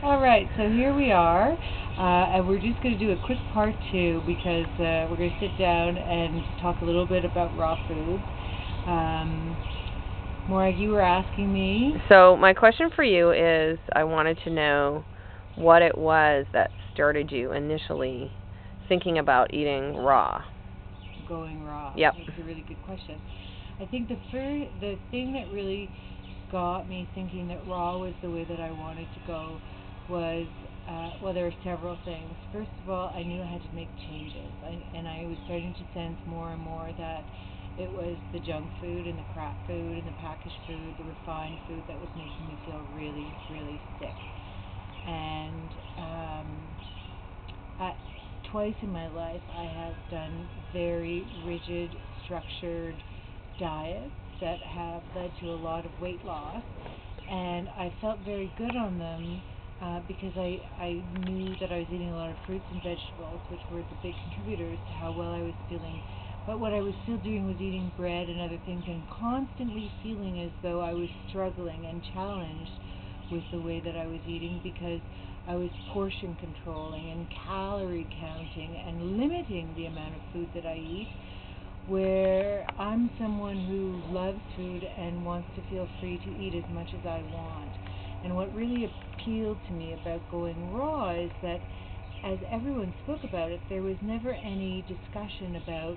All right, so here we are, and we're just going to do a quick part two because we're going to sit down and talk a little bit about raw foods. Morag, you were asking me. So my question for you is, I wanted to know what it was that started you initially thinking about eating raw. Going raw. Yep. That's a really good question. I think the thing that really got me thinking that raw was the way that I wanted to go was, well, there were several things. First of all, I knew I had to make changes, and I was starting to sense more and more that it was the junk food and the crap food and the packaged food, the refined food that was making me feel really, really sick. And twice in my life I have done very rigid, structured diets that have led to a lot of weight loss, and I felt very good on them because I knew that I was eating a lot of fruits and vegetables, which were the big contributors to how well I was feeling. But what I was still doing was eating bread and other things and constantly feeling as though I was struggling and challenged with the way that I was eating because I was portion controlling and calorie counting and limiting the amount of food that I eat, where I'm someone who loves food and wants to feel free to eat as much as I want. And what really appealed to me about going raw is that as everyone spoke about it, there was never any discussion about,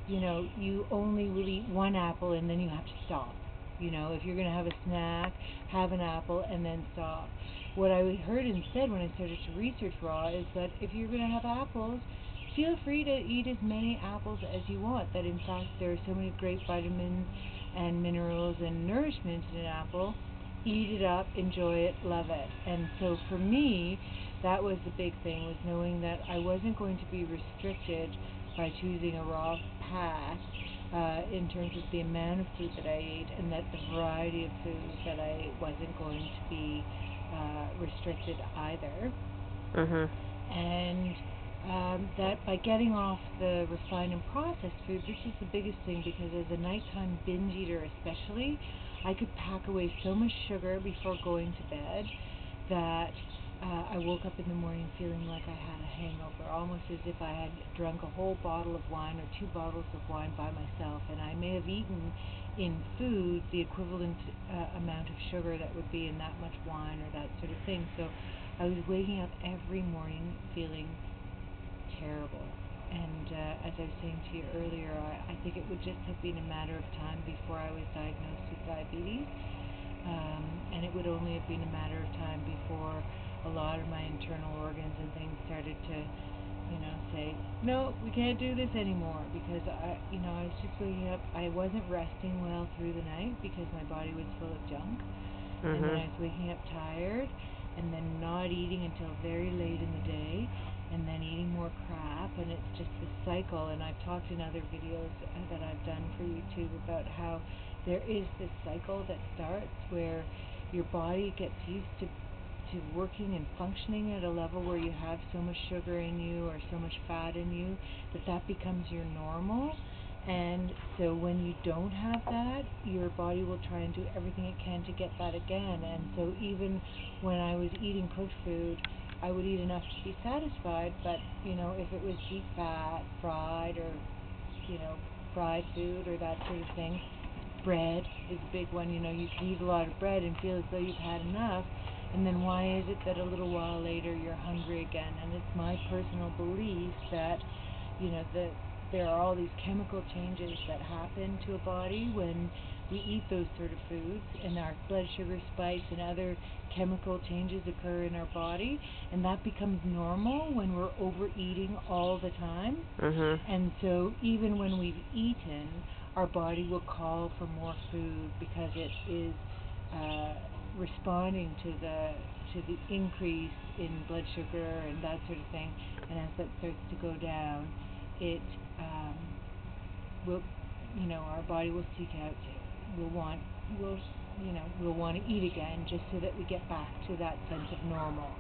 you only will eat one apple and then you have to stop. If you're going to have a snack, have an apple and then stop. What I heard instead when I started to research raw is that if you're going to have apples, feel free to eat as many apples as you want. That in fact there are so many great vitamins and minerals and nourishment in an apple. Eat it up, enjoy it, love it. And so for me, that was the big thing, was knowing that I wasn't going to be restricted by choosing a raw path in terms of the amount of food that I ate, and that the variety of foods that I wasn't going to be restricted either. And that by getting off the refined and processed food, this is the biggest thing, because as a nighttime binge eater especially, I could pack away so much sugar before going to bed that I woke up in the morning feeling like I had a hangover, almost as if I had drunk a whole bottle of wine or 2 bottles of wine by myself, and I may have eaten in food the equivalent amount of sugar that would be in that much wine or that sort of thing. So I was waking up every morning feeling terrible. And as I was saying to you earlier, I think it would just have been a matter of time before I was diagnosed with diabetes, and it would only have been a matter of time before a lot of my internal organs and things started to, say, no, we can't do this anymore, because I was just waking up. I wasn't resting well through the night because my body was full of junk, and then I was waking up tired, and then not eating until very late in the day, and then eating more crap, and it's just this cycle. And I've talked in other videos that I've done for YouTube about how there is this cycle that starts where your body gets used to working and functioning at a level where you have so much sugar in you or so much fat in you that becomes your normal. And so when you don't have that, your body will try and do everything it can to get that again. And so even when I was eating cooked food, I would eat enough to be satisfied, but if it was deep fat, fried, or fried food or that sort of thing, bread is a big one. You can eat a lot of bread and feel as though you've had enough, and then why is it that a little while later you're hungry again? And it's my personal belief that that there are all these chemical changes that happen to a body when we eat those sort of foods, and our blood sugar spikes and other chemical changes occur in our body, and that becomes normal when we're overeating all the time. And so even when we've eaten, our body will call for more food because it is responding to the increase in blood sugar and that sort of thing. And as that starts to go down, it will, our body will seek out, we'll want to eat again, just so that we get back to that sense of normal.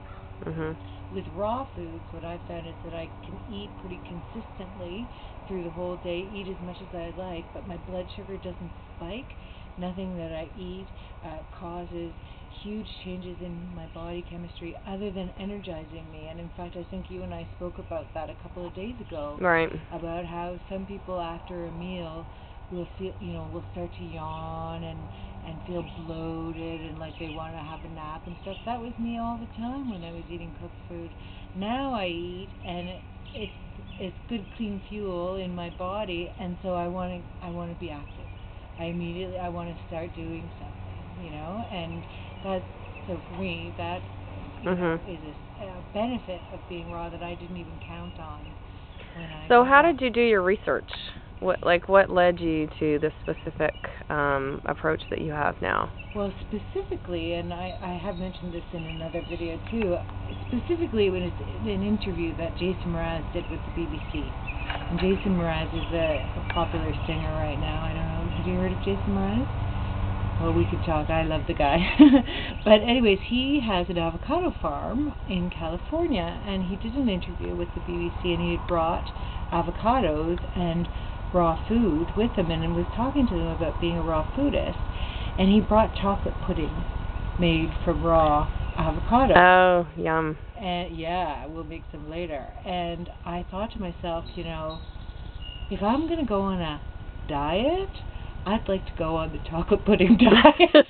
With raw foods, what I've found is that I can eat pretty consistently through the whole day, eat as much as I like, but my blood sugar doesn't spike. Nothing that I eat causes huge changes in my body chemistry other than energizing me. And in fact, I think you and I spoke about that a couple of days ago. Right. About how some people after a meal will feel, will start to yawn and feel bloated and like they want to have a nap and stuff. That was me all the time when I was eating cooked food. Now I eat and it's good clean fuel in my body, and so I want to be active. I want to start doing something, and that's, so for me that is a benefit of being raw that I didn't even count on when I. So how did you do your research? What led you to the specific approach that you have now? Well, specifically, and I have mentioned this in another video too, specifically when it's an interview that Jason Mraz did with the BBC. And Jason Mraz is a popular singer right now. I don't know, have you heard of Jason Mraz? Well, we could talk. I love the guy. But anyways, he has an avocado farm in California, and he did an interview with the BBC, and he had brought avocados and raw food with him and was talking to them about being a raw foodist. And he brought chocolate pudding made from raw avocado. Oh, yum. And yeah, we'll make some later. And I thought to myself, if I'm going to go on a diet, I'd like to go on the chocolate pudding diet.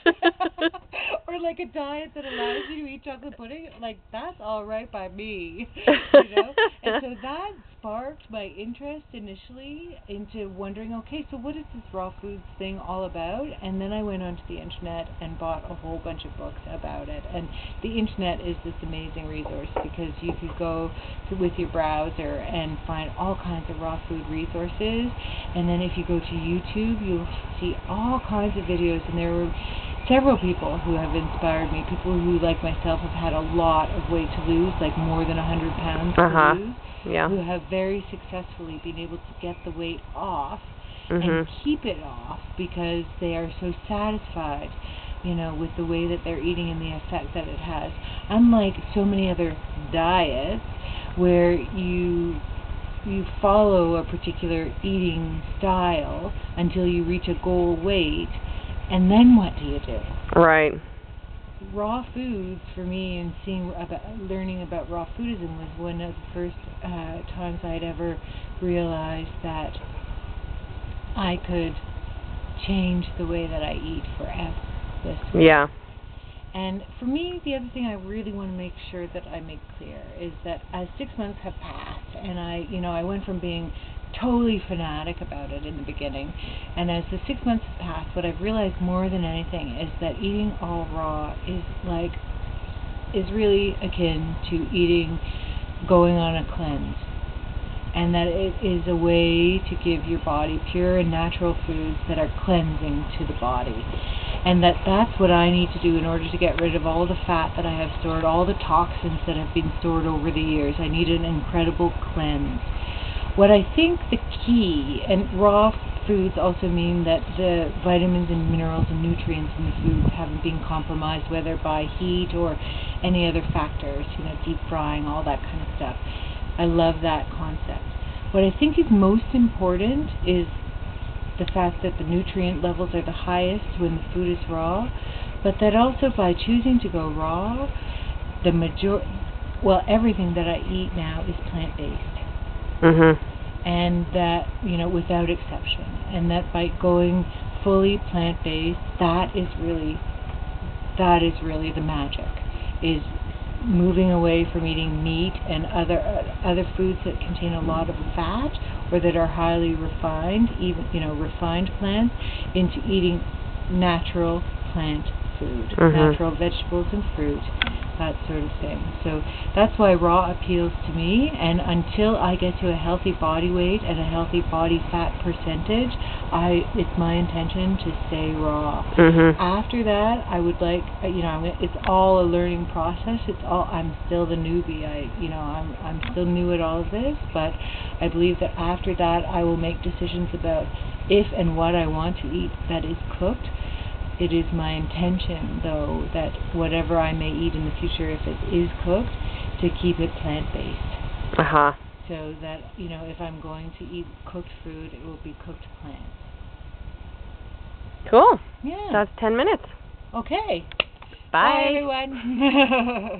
Or like a diet that allows you to eat chocolate pudding. Like, that's all right by me. And so that sparked my interest initially into wondering, okay, so what is this raw foods thing all about? And then I went onto the internet and bought a whole bunch of books about it. And the internet is this amazing resource because you could go with your browser and find all kinds of raw food resources. And then if you go to YouTube, you'll see all kinds of videos. And there were several people who have inspired me, people who, like myself, have had a lot of weight to lose, like more than 100 pounds to lose, who have very successfully been able to get the weight off and keep it off because they are so satisfied, with the way that they're eating and the effect that it has. Unlike so many other diets where you follow a particular eating style until you reach a goal weight, and then what do you do? Right. Raw foods, for me, and learning about raw foodism was one of the first times I'd ever realized that I could change the way that I eat forever. Yeah. And for me, the other thing I really want to make sure that I make clear is that as 6 months have passed, and I went from being totally fanatic about it in the beginning, and as the 6 months have passed, what I've realized more than anything is that eating all raw is really akin to going on a cleanse, and that it is a way to give your body pure and natural foods that are cleansing to the body. And that's what I need to do in order to get rid of all the fat that I have stored, all the toxins that have been stored over the years. I need an incredible cleanse. What I think the key, and raw foods also mean that the vitamins and minerals and nutrients in the foods haven't been compromised, whether by heat or any other factors, deep frying, all that kind of stuff. I love that concept. What I think is most important is the fact that the nutrient levels are the highest when the food is raw, but that also by choosing to go raw, everything that I eat now is plant-based. And that, without exception. And that by going fully plant-based, that is really the magic, is moving away from eating meat and other foods that contain a lot of fat or that are highly refined, even refined plants, into eating natural plant food, natural vegetables and fruit, that sort of thing. So that's why raw appeals to me, and until I get to a healthy body weight and a healthy body fat percentage, it's my intention to stay raw. After that, I would like, it's all a learning process. I'm still the newbie. I'm still new at all of this, but I believe that after that, I will make decisions about if and what I want to eat that is cooked. It is my intention, though, that whatever I may eat in the future, if it is cooked, to keep it plant-based. So that, if I'm going to eat cooked food, it will be cooked plants. Cool. Yeah. That's 10 minutes. Okay. Bye. Bye everyone.